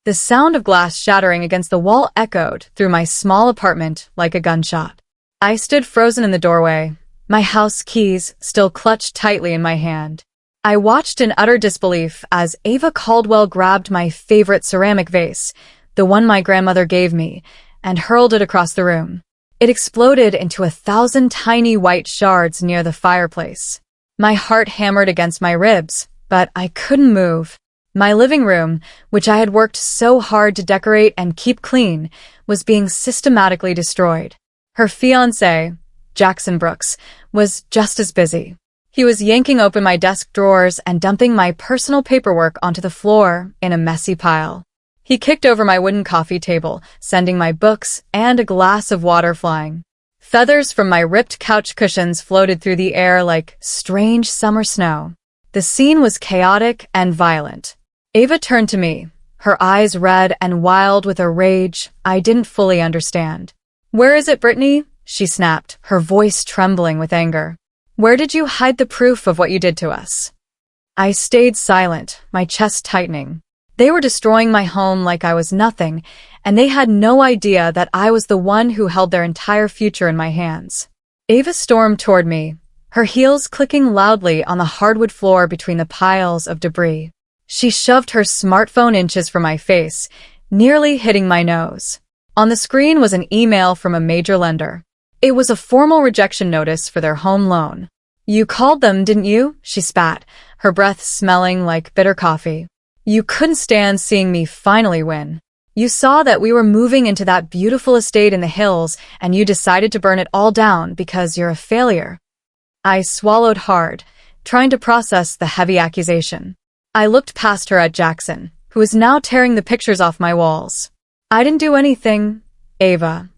The sound of glass shattering against the wall echoed through my small apartment like a gunshot. I stood frozen in the doorway, my house keys still clutched tightly in my hand. I watched in utter disbelief as Ava Caldwell grabbed my favorite ceramic vase, the one my grandmother gave me, and hurled it across the room. It exploded into 1,000 tiny white shards near the fireplace. My heart hammered against my ribs, but I couldn't move. My living room, which I had worked so hard to decorate and keep clean, was being systematically destroyed. Her fiancé, Jackson Brooks, was just as busy. He was yanking open my desk drawers and dumping my personal paperwork onto the floor in a messy pile. He kicked over my wooden coffee table, sending my books and a glass of water flying. Feathers from my ripped couch cushions floated through the air like strange summer snow. The scene was chaotic and violent. Ava turned to me, her eyes red and wild with a rage I didn't fully understand. "Where is it, Brittany?" she snapped, her voice trembling with anger. "Where did you hide the proof of what you did to us?" I stayed silent, my chest tightening. They were destroying my home like I was nothing, and they had no idea that I was the one who held their entire future in my hands. Ava stormed toward me, her heels clicking loudly on the hardwood floor between the piles of debris. She shoved her smartphone inches from my face, nearly hitting my nose. On the screen was an email from a major lender. It was a formal rejection notice for their home loan. "You called them, didn't you?" she spat, her breath smelling like bitter coffee. "You couldn't stand seeing me finally win. You saw that we were moving into that beautiful estate in the hills, and you decided to burn it all down because you're a failure." I swallowed hard, trying to process the heavy accusation. I looked past her at Jackson, who was now tearing the pictures off my walls. "I didn't do anything, Ava,"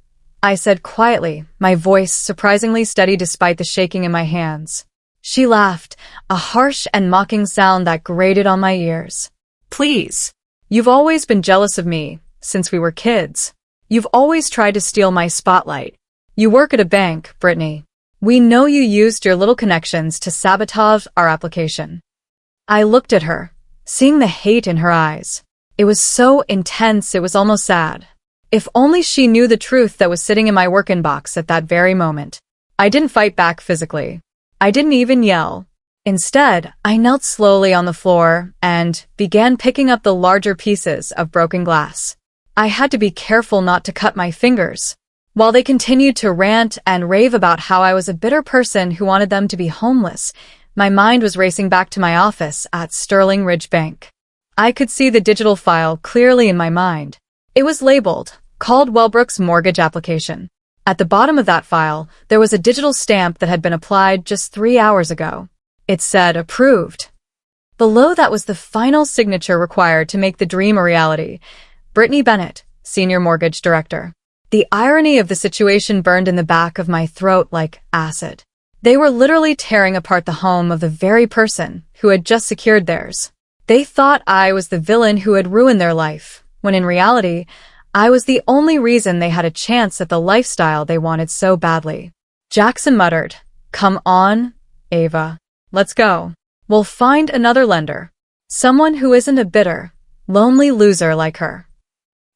I said quietly, my voice surprisingly steady despite the shaking in my hands. She laughed, a harsh and mocking sound that grated on my ears. "Please. You've always been jealous of me, since we were kids. You've always tried to steal my spotlight. You work at a bank, Brittany. We know you used your little connections to sabotage our application." I looked at her, seeing the hate in her eyes. It was so intense it was almost sad. If only she knew the truth that was sitting in my work inbox at that very moment. I didn't fight back physically. I didn't even yell. Instead, I knelt slowly on the floor and began picking up the larger pieces of broken glass. I had to be careful not to cut my fingers. While they continued to rant and rave about how I was a bitter person who wanted them to be homeless, my mind was racing back to my office at Sterling Ridge Bank. I could see the digital file clearly in my mind. It was labeled, Caldwell Brooks Mortgage Application. At the bottom of that file, there was a digital stamp that had been applied just 3 hours ago. It said, "Approved." Below that was the final signature required to make the dream a reality. Brittany Bennett, Senior Mortgage Director. The irony of the situation burned in the back of my throat like acid. They were literally tearing apart the home of the very person who had just secured theirs. They thought I was the villain who had ruined their life, when in reality, I was the only reason they had a chance at the lifestyle they wanted so badly. Jackson muttered, "Come on, Ava. Let's go. We'll find another lender. Someone who isn't a bitter, lonely loser like her."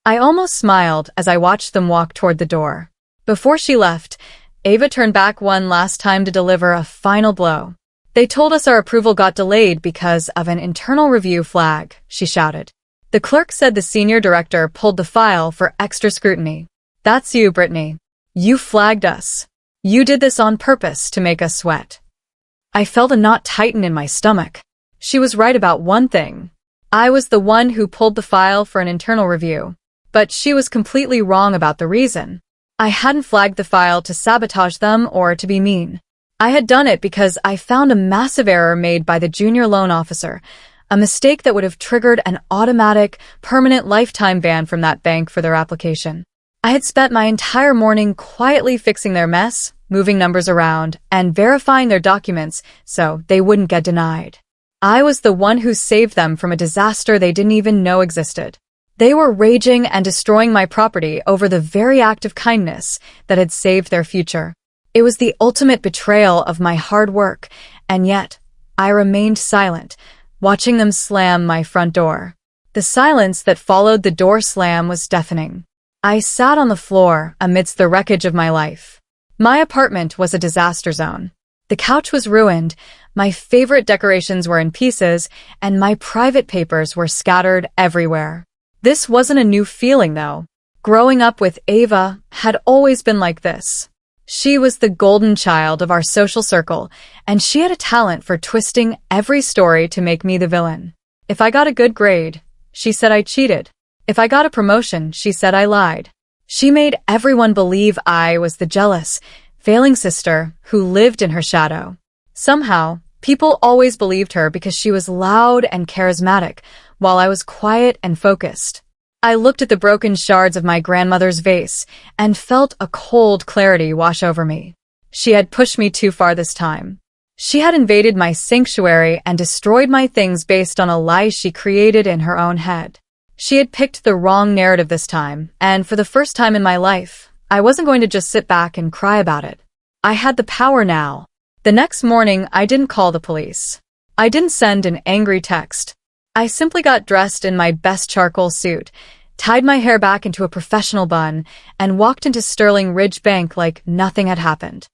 I almost smiled as I watched them walk toward the door. Before she left, Ava turned back one last time to deliver a final blow. "They told us our approval got delayed because of an internal review flag," she shouted. The clerk said the senior director pulled the file for extra scrutiny. "That's you, Brittany. You flagged us. You did this on purpose to make us sweat." I felt a knot tighten in my stomach. She was right about one thing. I was the one who pulled the file for an internal review. But she was completely wrong about the reason. I hadn't flagged the file to sabotage them or to be mean. I had done it because I found a massive error made by the junior loan officer, a mistake that would have triggered an automatic, permanent lifetime ban from that bank for their application. I had spent my entire morning quietly fixing their mess, moving numbers around, and verifying their documents so they wouldn't get denied. I was the one who saved them from a disaster they didn't even know existed. They were raging and destroying my property over the very act of kindness that had saved their future. It was the ultimate betrayal of my hard work, and yet I remained silent, watching them slam my front door. The silence that followed the door slam was deafening. I sat on the floor amidst the wreckage of my life. My apartment was a disaster zone. The couch was ruined, my favorite decorations were in pieces, and my private papers were scattered everywhere. This wasn't a new feeling, though. Growing up with Ava had always been like this. She was the golden child of our social circle, and she had a talent for twisting every story to make me the villain. If I got a good grade, she said I cheated. If I got a promotion, she said I lied. She made everyone believe I was the jealous, failing sister who lived in her shadow. Somehow, people always believed her because she was loud and charismatic, while I was quiet and focused. I looked at the broken shards of my grandmother's vase and felt a cold clarity wash over me. She had pushed me too far this time. She had invaded my sanctuary and destroyed my things based on a lie she created in her own head. She had picked the wrong narrative this time, and for the first time in my life, I wasn't going to just sit back and cry about it. I had the power now. The next morning, I didn't call the police. I didn't send an angry text. I simply got dressed in my best charcoal suit, tied my hair back into a professional bun, and walked into Sterling Ridge Bank like nothing had happened.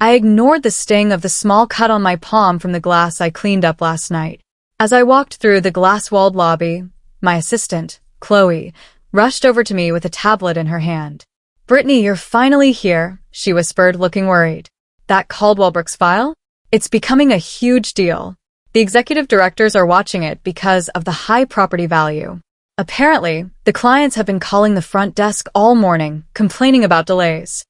I ignored the sting of the small cut on my palm from the glass I cleaned up last night. As I walked through the glass-walled lobby, my assistant, Chloe, rushed over to me with a tablet in her hand. "Brittany, you're finally here," she whispered, looking worried. "That Caldwell Brooks file? It's becoming a huge deal. The executive directors are watching it because of the high property value. Apparently, the clients have been calling the front desk all morning, complaining about delays."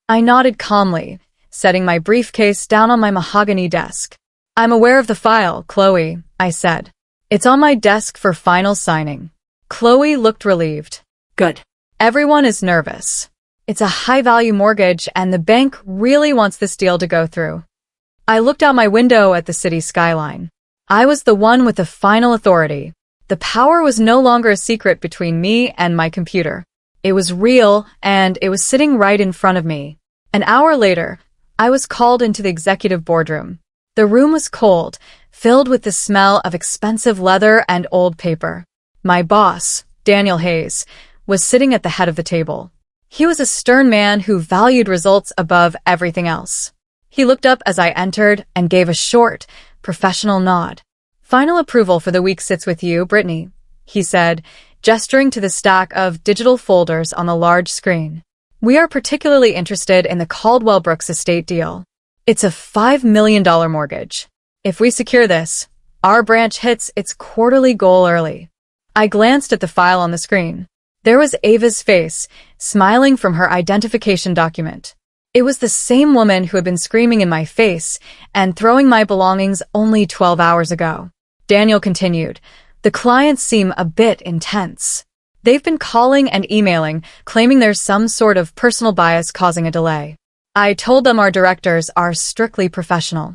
I nodded calmly, setting my briefcase down on my mahogany desk. "I'm aware of the file, Chloe," I said. "It's on my desk for final signing." Chloe looked relieved. "Good. Everyone is nervous. It's a high-value mortgage, and the bank really wants this deal to go through." I looked out my window at the city skyline. I was the one with the final authority. The power was no longer a secret between me and my computer. It was real, and it was sitting right in front of me. An hour later, I was called into the executive boardroom. The room was cold, filled with the smell of expensive leather and old paper. My boss, Daniel Hayes, was sitting at the head of the table. He was a stern man who valued results above everything else. He looked up as I entered and gave a short, professional nod. "Final approval for the week sits with you, Brittany," he said, gesturing to the stack of digital folders on the large screen. "We are particularly interested in the Caldwell Brooks estate deal. It's a $5 million mortgage. If we secure this, our branch hits its quarterly goal early." I glanced at the file on the screen. There was Ava's face, smiling from her identification document. It was the same woman who had been screaming in my face and throwing my belongings only 12 hours ago. Daniel continued, "The clients seem a bit intense. They've been calling and emailing, claiming there's some sort of personal bias causing a delay. I told them our directors are strictly professional."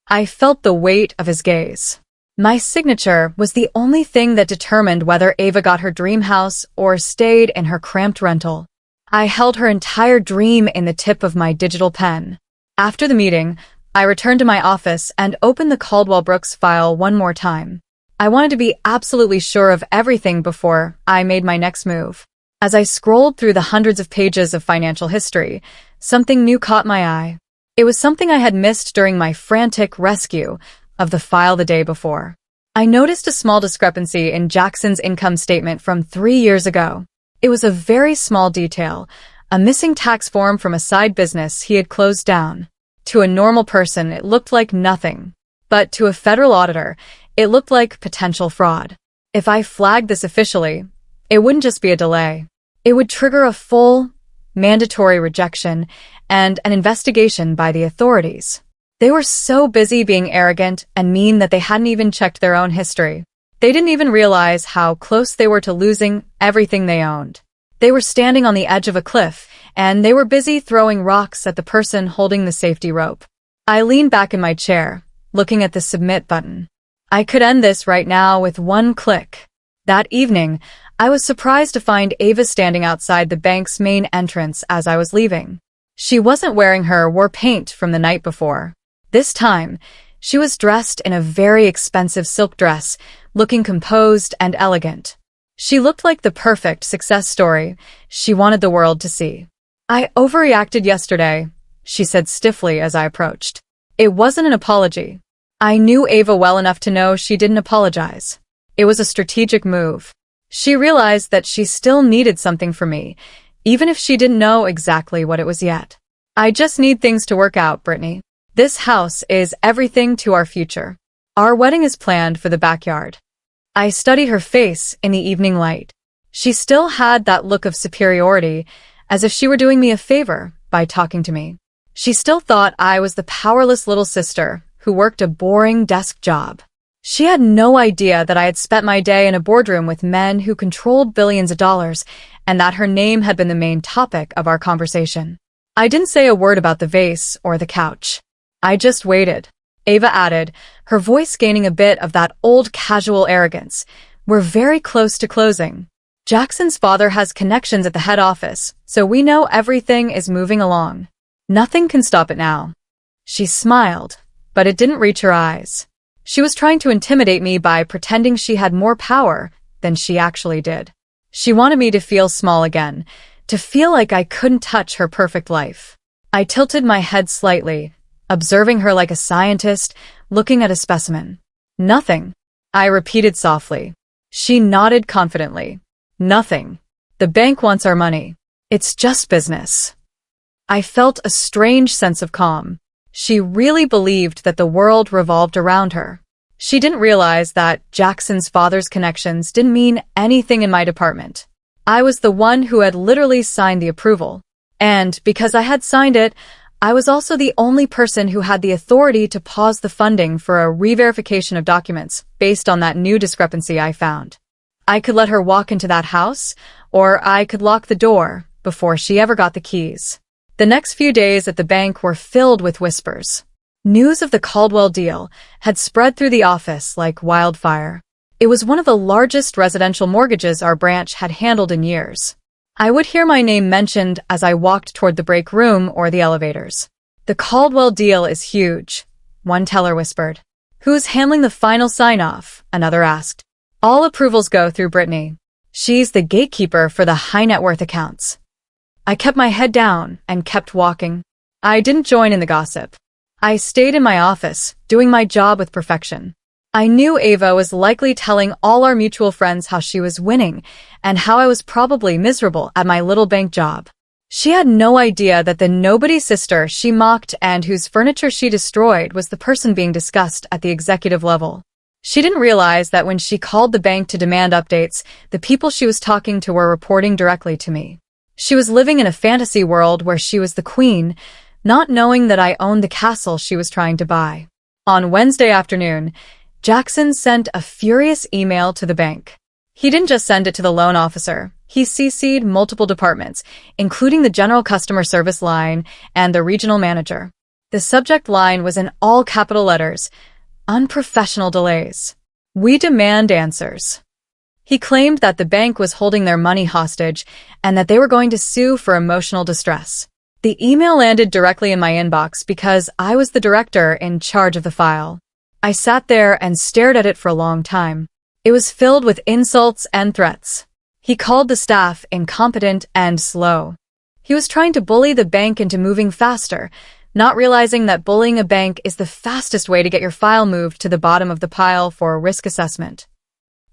I felt the weight of his gaze. My signature was the only thing that determined whether Ava got her dream house or stayed in her cramped rental. I held her entire dream in the tip of my digital pen. After the meeting, I returned to my office and opened the Caldwell Brooks file one more time. I wanted to be absolutely sure of everything before I made my next move. As I scrolled through the hundreds of pages of financial history, something new caught my eye. It was something I had missed during my frantic rescue of the file the day before. I noticed a small discrepancy in Jackson's income statement from 3 years ago. It was a very small detail, a missing tax form from a side business he had closed down. To a normal person, it looked like nothing. But to a federal auditor, it looked like potential fraud. If I flagged this officially, it wouldn't just be a delay. It would trigger a full, mandatory rejection and an investigation by the authorities. They were so busy being arrogant and mean that they hadn't even checked their own history. They didn't even realize how close they were to losing everything they owned. They were standing on the edge of a cliff, and they were busy throwing rocks at the person holding the safety rope. I leaned back in my chair, looking at the submit button. I could end this right now with one click. That evening, I was surprised to find Ava standing outside the bank's main entrance as I was leaving. She wasn't wearing her war paint from the night before. This time, she was dressed in a very expensive silk dress, looking composed and elegant. She looked like the perfect success story she wanted the world to see. "I overreacted yesterday," she said stiffly as I approached. It wasn't an apology. I knew Ava well enough to know she didn't apologize. It was a strategic move. She realized that she still needed something from me, even if she didn't know exactly what it was yet. "I just need things to work out, Brittany. This house is everything to our future. Our wedding is planned for the backyard." I studied her face in the evening light. She still had that look of superiority, as if she were doing me a favor by talking to me. She still thought I was the powerless little sister who worked a boring desk job. She had no idea that I had spent my day in a boardroom with men who controlled billions of dollars, and that her name had been the main topic of our conversation. I didn't say a word about the vase or the couch. I just waited. Ava added, her voice gaining a bit of that old casual arrogance. "We're very close to closing. Jackson's father has connections at the head office, so we know everything is moving along. Nothing can stop it now." She smiled, but it didn't reach her eyes. She was trying to intimidate me by pretending she had more power than she actually did. She wanted me to feel small again, to feel like I couldn't touch her perfect life. I tilted my head slightly, observing her like a scientist looking at a specimen. "Nothing," I repeated softly. She nodded confidently. "Nothing. The bank wants our money. It's just business." I felt a strange sense of calm. She really believed that the world revolved around her. She didn't realize that Jackson's father's connections didn't mean anything in my department. I was the one who had literally signed the approval. And because I had signed it, I was also the only person who had the authority to pause the funding for a re-verification of documents based on that new discrepancy I found. I could let her walk into that house, or I could lock the door before she ever got the keys. The next few days at the bank were filled with whispers. News of the Caldwell deal had spread through the office like wildfire. It was one of the largest residential mortgages our branch had handled in years. I would hear my name mentioned as I walked toward the break room or the elevators. "The Caldwell deal is huge," one teller whispered. "Who's handling the final sign-off?" another asked. "All approvals go through Brittany. She's the gatekeeper for the high-net-worth accounts." I kept my head down and kept walking. I didn't join in the gossip. I stayed in my office, doing my job with perfection. I knew Ava was likely telling all our mutual friends how she was winning and how I was probably miserable at my little bank job. She had no idea that the nobody sister she mocked and whose furniture she destroyed was the person being discussed at the executive level. She didn't realize that when she called the bank to demand updates, the people she was talking to were reporting directly to me. She was living in a fantasy world where she was the queen, not knowing that I owned the castle she was trying to buy. On Wednesday afternoon, Jackson sent a furious email to the bank. He didn't just send it to the loan officer. He CC'd multiple departments, including the general customer service line and the regional manager. The subject line was in all capital letters, "Unprofessional delays. We demand answers." He claimed that the bank was holding their money hostage and that they were going to sue for emotional distress. The email landed directly in my inbox because I was the director in charge of the file. I sat there and stared at it for a long time. It was filled with insults and threats. He called the staff incompetent and slow. He was trying to bully the bank into moving faster, not realizing that bullying a bank is the fastest way to get your file moved to the bottom of the pile for risk assessment.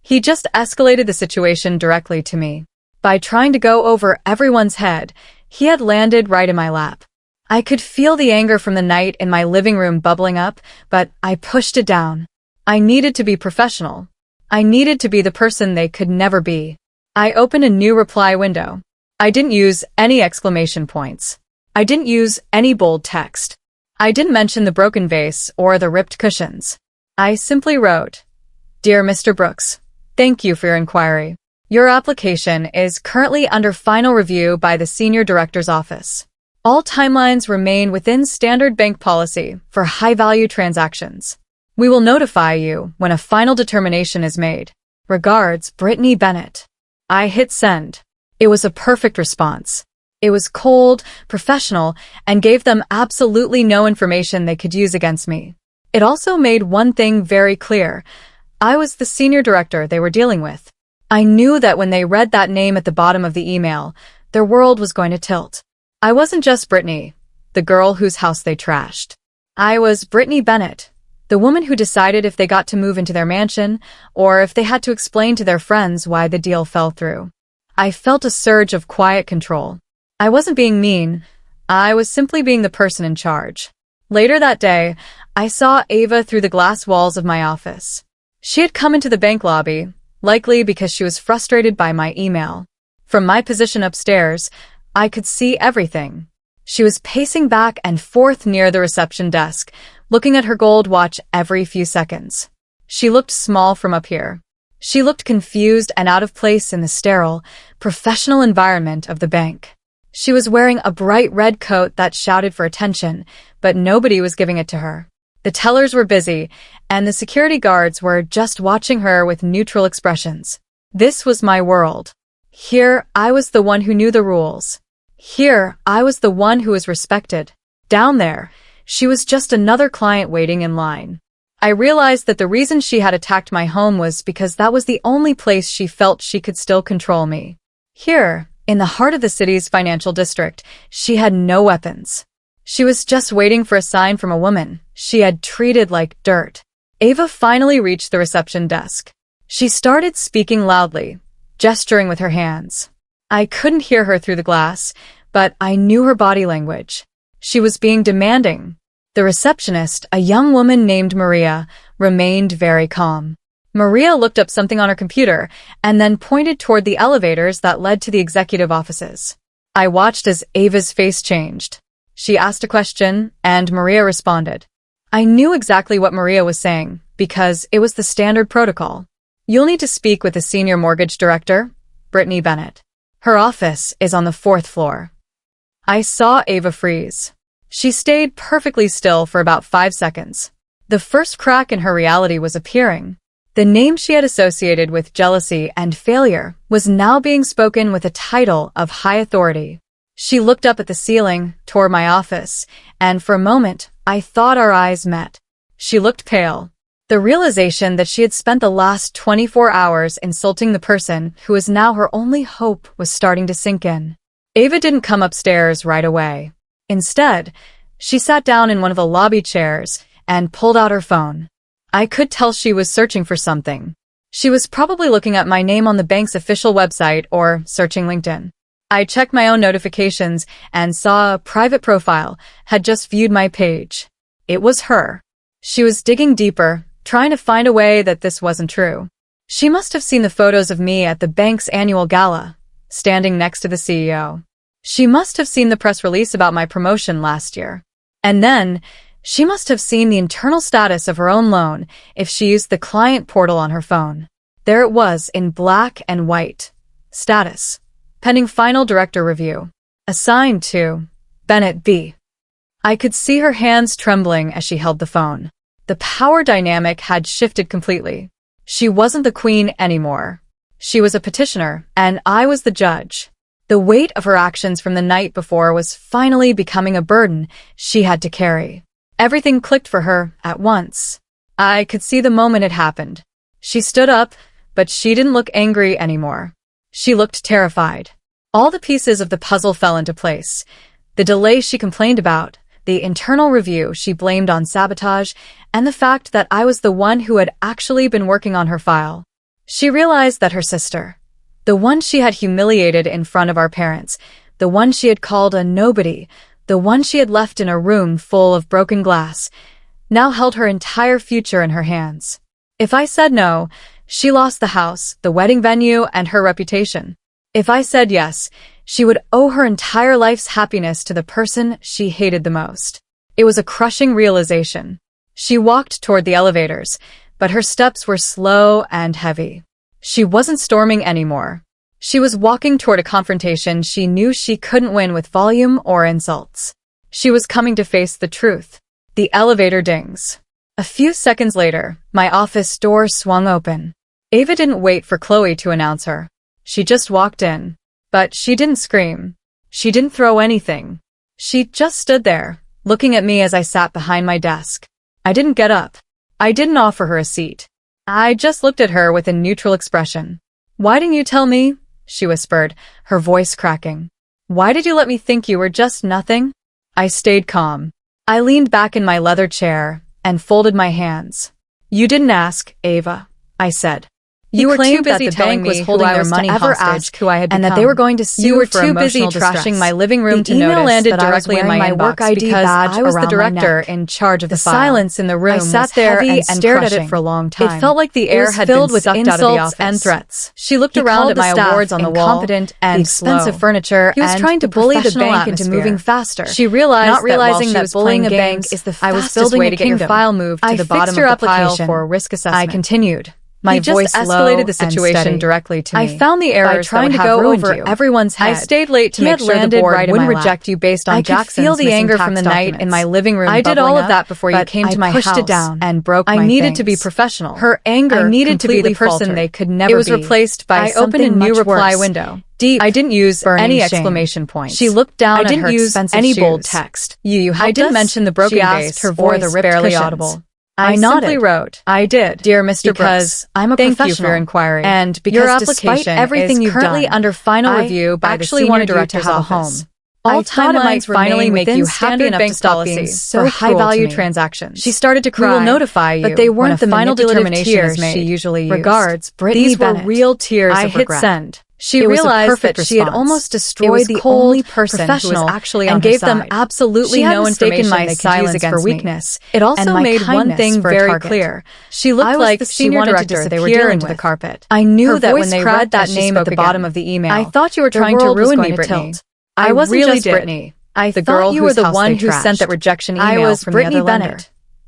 He just escalated the situation directly to me. By trying to go over everyone's head, he had landed right in my lap. I could feel the anger from the night in my living room bubbling up, but I pushed it down. I needed to be professional. I needed to be the person they could never be. I opened a new reply window. I didn't use any exclamation points. I didn't use any bold text. I didn't mention the broken vase or the ripped cushions. I simply wrote, "Dear Mr. Brooks, thank you for your inquiry. Your application is currently under final review by the Senior Director's Office. All timelines remain within standard bank policy for high-value transactions. We will notify you when a final determination is made. Regards, Brittany Bennett." I hit send. It was a perfect response. It was cold, professional, and gave them absolutely no information they could use against me. It also made one thing very clear. I was the senior director they were dealing with. I knew that when they read that name at the bottom of the email, their world was going to tilt. I wasn't just Brittany, the girl whose house they trashed. I was Brittany Bennett, the woman who decided if they got to move into their mansion or if they had to explain to their friends why the deal fell through. I felt a surge of quiet control. I wasn't being mean. I was simply being the person in charge. Later that day, I saw Ava through the glass walls of my office. She had come into the bank lobby, likely because she was frustrated by my email. From my position upstairs, I could see everything. She was pacing back and forth near the reception desk, looking at her gold watch every few seconds. She looked small from up here. She looked confused and out of place in the sterile, professional environment of the bank. She was wearing a bright red coat that shouted for attention, but nobody was giving it to her. The tellers were busy, and the security guards were just watching her with neutral expressions. This was my world. Here, I was the one who knew the rules. Here, I was the one who was respected. Down there, she was just another client waiting in line. I realized that the reason she had attacked my home was because that was the only place she felt she could still control me. Here, in the heart of the city's financial district, she had no weapons. She was just waiting for a sign from a woman she had treated like dirt. Ava finally reached the reception desk. She started speaking loudly, gesturing with her hands. I couldn't hear her through the glass, but I knew her body language. She was being demanding. The receptionist, a young woman named Maria, remained very calm. Maria looked up something on her computer and then pointed toward the elevators that led to the executive offices. I watched as Ava's face changed. She asked a question, and Maria responded. I knew exactly what Maria was saying, because it was the standard protocol. You'll need to speak with the senior mortgage director, Brittany Bennett. Her office is on the 4th floor. I saw Ava freeze. She stayed perfectly still for about 5 seconds. The first crack in her reality was appearing. The name she had associated with jealousy and failure was now being spoken with a title of high authority. She looked up at the ceiling, toward my office, and for a moment, I thought our eyes met. She looked pale. The realization that she had spent the last 24 hours insulting the person who was now her only hope was starting to sink in. Ava didn't come upstairs right away. Instead, she sat down in one of the lobby chairs and pulled out her phone. I could tell she was searching for something. She was probably looking at my name on the bank's official website or searching LinkedIn. I checked my own notifications and saw a private profile had just viewed my page. It was her. She was digging deeper, trying to find a way that this wasn't true. She must have seen the photos of me at the bank's annual gala, standing next to the CEO. She must have seen the press release about my promotion last year. And then, she must have seen the internal status of her own loan if she used the client portal on her phone. There it was in black and white. Status. Pending final director review. Assigned to Bennett B. I could see her hands trembling as she held the phone. The power dynamic had shifted completely. She wasn't the queen anymore. She was a petitioner, and I was the judge. The weight of her actions from the night before was finally becoming a burden she had to carry. Everything clicked for her at once. I could see the moment it happened. She stood up, but she didn't look angry anymore. She looked terrified. All the pieces of the puzzle fell into place. The delay she complained about, the internal review she blamed on sabotage, and the fact that I was the one who had actually been working on her file. She realized that her sister, the one she had humiliated in front of our parents, the one she had called a nobody, the one she had left in a room full of broken glass, now held her entire future in her hands. If I said no, she lost the house, the wedding venue, and her reputation. If I said yes, she would owe her entire life's happiness to the person she hated the most. It was a crushing realization. She walked toward the elevators, but her steps were slow and heavy. She wasn't storming anymore. She was walking toward a confrontation she knew she couldn't win with volume or insults. She was coming to face the truth. The elevator dings. A few seconds later, my office door swung open. Ava didn't wait for Chloe to announce her. She just walked in. But she didn't scream. She didn't throw anything. She just stood there, looking at me as I sat behind my desk. I didn't get up. I didn't offer her a seat. I just looked at her with a neutral expression. Why didn't you tell me? She whispered, her voice cracking. Why did you let me think you were just nothing? I stayed calm. I leaned back in my leather chair and folded my hands. You didn't ask, Ava, I said. You were too busy telling me who I was to ever ask who I had become, and that they were going to sue. You were too busy trashing my living room to notice that I was wearing my work ID because I was the director in charge of the file. Silence in the room. I sat there and stared at it for a long time. It felt like the air had been sucked out of the office. And threats. She looked around at my awards on the wall, incompetent and expensive furniture. He was trying to bully the bank into moving faster. She realized, not realizing that bullying a bank is the fastest way to get your file moved to the bottom of the pile for a risk assessment. I continued. My voice escalated the situation directly to me. I found the errors trying to go over everyone's head. I stayed late to make sure the board wouldn't reject you based on Jackson's missing tax documents. I could feel the anger from the night in my living room. I did all of that before you came to my house. I pushed it down and broke my things. I needed to be professional. Her anger needed to be the person they could never be. It was replaced by something much worse. I opened a new reply window. Deep. I didn't use any exclamation points. She looked down at her expensive shoes. I didn't use any bold text. I didn't mention the broken vase or the ripped barely audible. I simply wrote, I did, dear Mr. Brooks, I'm a professional. Thank you for your inquiry. And because your application everything is currently under final review by the senior director's office. All timelines finally make you happy enough to stop being so high-value transactions. She started to cry. We will notify you, but they weren't the final determination she usually used. Regards, Brittany These were real tears of regret. I hit send. She realized that she had almost destroyed the only person who was actually on her side. And gave them absolutely no information they could use against weakness. It also made one thing very clear. She looked like she wanted to disappear into the carpet. I knew that when they read that name at the bottom of the email, I thought you were trying to ruin me, Brittany. I wasn't just Brittany. I thought you were the one who sent that rejection email from the other lender.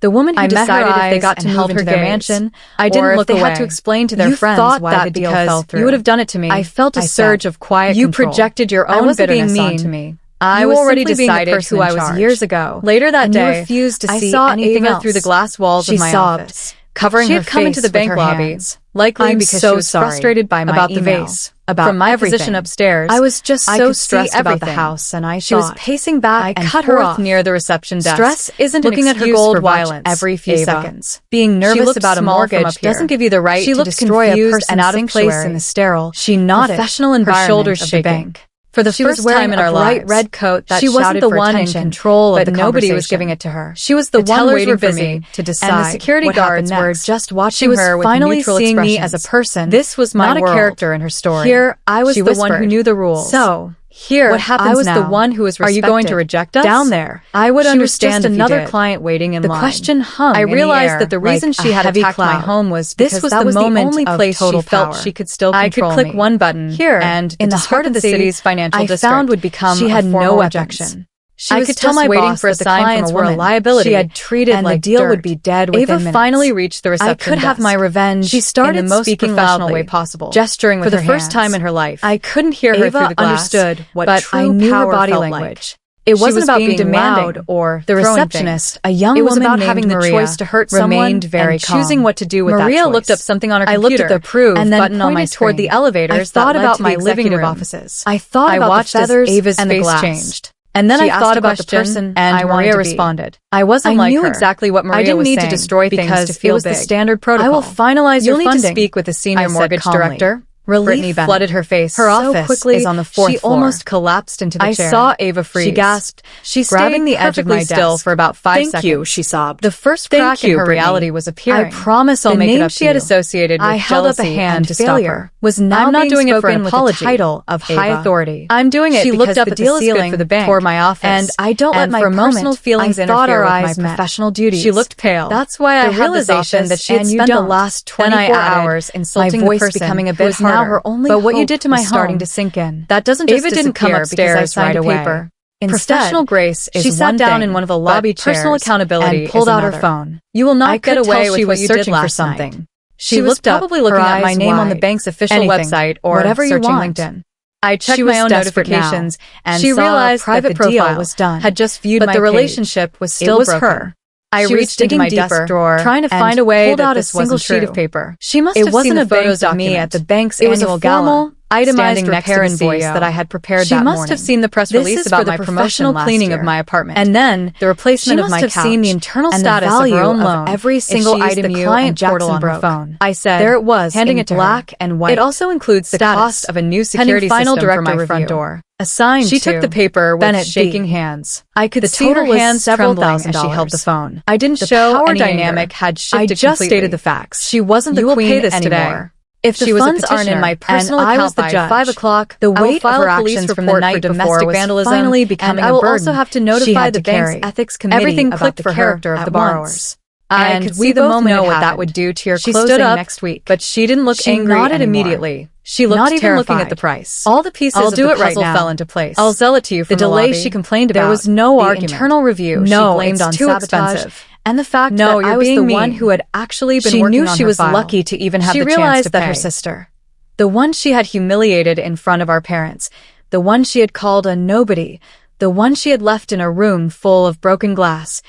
The woman who decided if they got to move into their mansion, I didn't look away. They had to explain to their friends why the deal fell through. You would have done it to me. I felt a surge of quiet control. You projected your own bitterness onto me. I was already decided who I was years ago. Later that day, I refused to see anything else through the glass walls of my office, covering her face with her hands. She had come into the bank lobby, likely because she was frustrated by my email. About the vase. From my position upstairs, I was just so stressed about the house, and she was pacing back and cut her off near the reception desk. Stress isn't looking at her gold violence every few seconds. Being nervous about a mortgage doesn't give you the right to destroy a person out of place in the sterile, professional environment of the bank. For the first time in our lives, red coat that she wasn't the one in control of the conversation. But nobody was giving it to her. She was the one waiting for me to decide. And the security guards were just watching her with neutral expressions. She was finally seeing me as a person. This was my world. Not a character in her story. Here, I was the one who knew the rules. So, here, what happens now? I was the one who was respected. Are you going to reject us? Down there, I would understand if another client waiting in line. The question hung I realized that the reason she had attacked my home was because this was the only place she felt she could still control me. I could click one button here, and in the heart of the city's financial district, I found would become she had no objection. I could tell my boss that the clients were a liability. She had treated and like the deal would be dead within minutes. Ava finally reached the reception desk. I could have my revenge. She started in the most professional way possible, gesturing with her hands. For the first time in her life, I couldn't hear her through the glass, understood what but I knew her body language. It wasn't about being demanding or the receptionist, a young woman about having the choice to hurt someone very and choosing what to do with that choice. Maria looked up something on her computer. I looked at the approve button on my screen. Toward the elevators. I thought about my living room offices. I thought about the feathers Ava's face changed. And then I thought about the person, and Maria responded. I wasn't like her. I knew exactly what Maria was saying. I didn't need to destroy things to feel big. It was the standard protocol. I will finalize your funding. You'll need to speak with the senior mortgage director. Relief flooded her face. Her office is on the fourth floor. She almost collapsed into the chair. I saw Ava freeze. She gasped. She grabbing the edge of my desk for about 5 seconds. Thank you, she sobbed. The first crack in her reality was appearing. I promise I'll make it up to you. The name she had associated with jealousy and failure was now I'm not doing it for an apology. Title of high authority. I'm doing it because the deal is good for the bank, for my office, and I don't let my personal feelings interfere with my professional duties. She looked pale. That's why I had this realization that she had spent the last 24 hours insulting the person becoming a bit harder. Her only but what you did to my starting to sink in. That doesn't just Ava didn't come upstairs right away. Professional grace is she sat down in one of the lobby chairs personal accountability and pulled out her phone. You will not get away with what you did last something. She looked up, probably looking at my name on the bank's official website or whatever you want. LinkedIn. I checked my own notifications and she realized that the deal was done. Had just viewed but the relationship was still broken. I reached into my desk drawer, trying to find a way pulled out a single sheet of paper. She must have seen the photos of me at the bank's annual gala. itemized standing next to repair the invoice CEO. that I had prepared She that must morning. have seen the press This release is about for the my professional promotion last cleaning year. of my apartment. And then the replacement she of my must have couch seen the internal and status the of her value own of loan every single if she used item the you client and Jackson portal on her broke. phone. I said, There it was, handing in it to her. black and white. It also includes The status, cost of a new pending security final system director for my review. front door. Assigned She to took the paper with Bennett shaking B. hands. I could The see total her was hands several trembling as $1,000. she held the phone. I didn't The show power any dynamic anger. had shifted I just completely. stated the facts. She wasn't the You will queen pay this anymore. today. If the She was a funds aren't in petitioner, my personal and I account was the by judge. 5 o'clock, The I will weight file of her a police actions from report the night for before domestic was vandalism, finally becoming and I a will burden. also have to She notify had the to bank's carry. ethics committee Everything about clicked the for her character of at the once. borrowers. I And could we see the both moment know it what that happened. would do to your She closing stood up, next week. but she didn't look She angry nodded anymore. immediately. She looked Not even terrified. looking at the price. All the pieces I'll of do the it right puzzle now. fell into place. I'll sell it to you from the delay lobby. she complained about. There was no the argument. internal review No, she blamed it's on too sabotage, expensive. and the fact No, that you're I was being the one mean. who had actually been She working knew on she her was file. lucky to even have She the realized chance to that pay. her sister, the one she had humiliated in front of our parents, the one she had called a nobody, the one she had left in a room full of broken glass,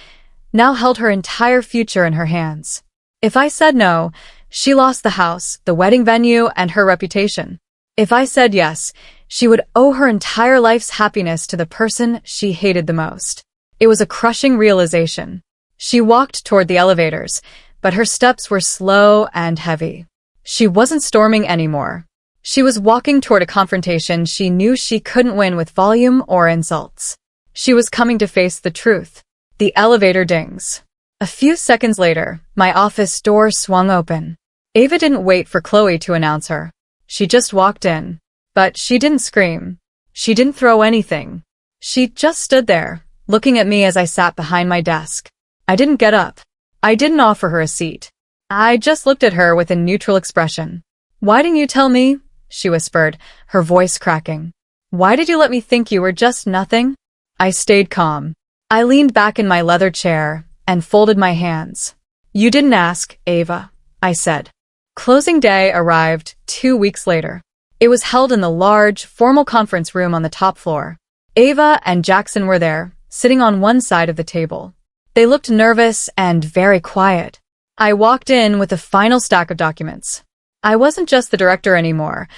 now held her entire future in her hands. If I said no, she lost the house, the wedding venue, and her reputation. If I said yes, she would owe her entire life's happiness to the person she hated the most. It was a crushing realization. She walked toward the elevators, but her steps were slow and heavy. She wasn't storming anymore. She was walking toward a confrontation she knew she couldn't win with volume or insults. She was coming to face the truth. The elevator dings. A few seconds later, my office door swung open. Ava didn't wait for Chloe to announce her. She just walked in. But she didn't scream. She didn't throw anything. She just stood there, looking at me as I sat behind my desk. I didn't get up. I didn't offer her a seat. I just looked at her with a neutral expression. "Why didn't you tell me?" she whispered, her voice cracking. "Why did you let me think you were just nothing?" I stayed calm. I leaned back in my leather chair and folded my hands. "You didn't ask, Ava," I said. Closing day arrived 2 weeks later. It was held in the large, formal conference room on the top floor. Ava and Jackson were there, sitting on one side of the table. They looked nervous and very quiet. I walked in with a final stack of documents. I wasn't just the director anymore.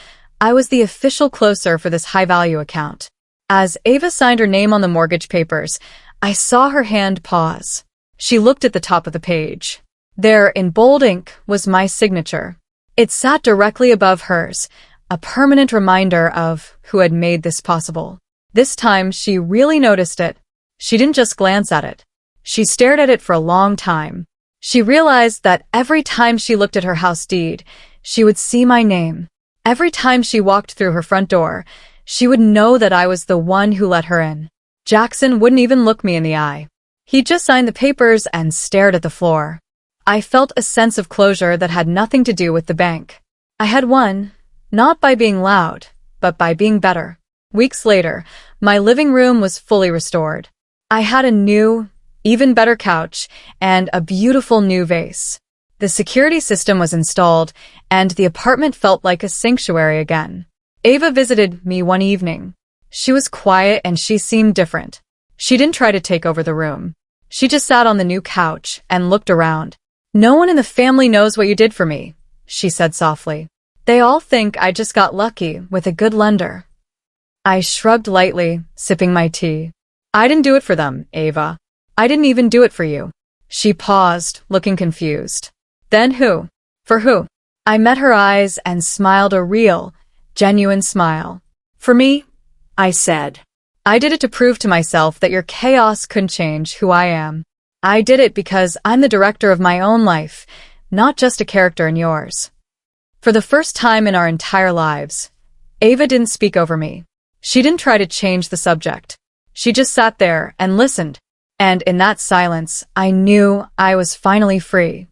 I was the official closer for this high-value account. As Ava signed her name on the mortgage papers, I saw her hand pause. She looked at the top of the page. There, in bold ink, was my signature. It sat directly above hers, a permanent reminder of who had made this possible. This time, she really noticed it. She didn't just glance at it. She stared at it for a long time. She realized that every time she looked at her house deed, she would see my name. Every time she walked through her front door, she would know that I was the one who let her in. Jackson wouldn't even look me in the eye. He just signed the papers and stared at the floor. I felt a sense of closure that had nothing to do with the bank. I had won, not by being loud, but by being better. Weeks later, my living room was fully restored. I had a new, even better couch and a beautiful new vase. The security system was installed, and the apartment felt like a sanctuary again. Ava visited me one evening. She was quiet and she seemed different. She didn't try to take over the room. She just sat on the new couch and looked around. "No one in the family knows what you did for me," she said softly. "They all think I just got lucky with a good lender." I shrugged lightly, sipping my tea. "I didn't do it for them, Ava. I didn't even do it for you." She paused, looking confused. "Then who? For who?" I met her eyes and smiled a real, genuine smile. "For me," I said. "I did it to prove to myself that your chaos couldn't change who I am. I did it because I'm the director of my own life, not just a character in yours." For the first time in our entire lives, Ava didn't speak over me. She didn't try to change the subject. She just sat there and listened. And in that silence, I knew I was finally free.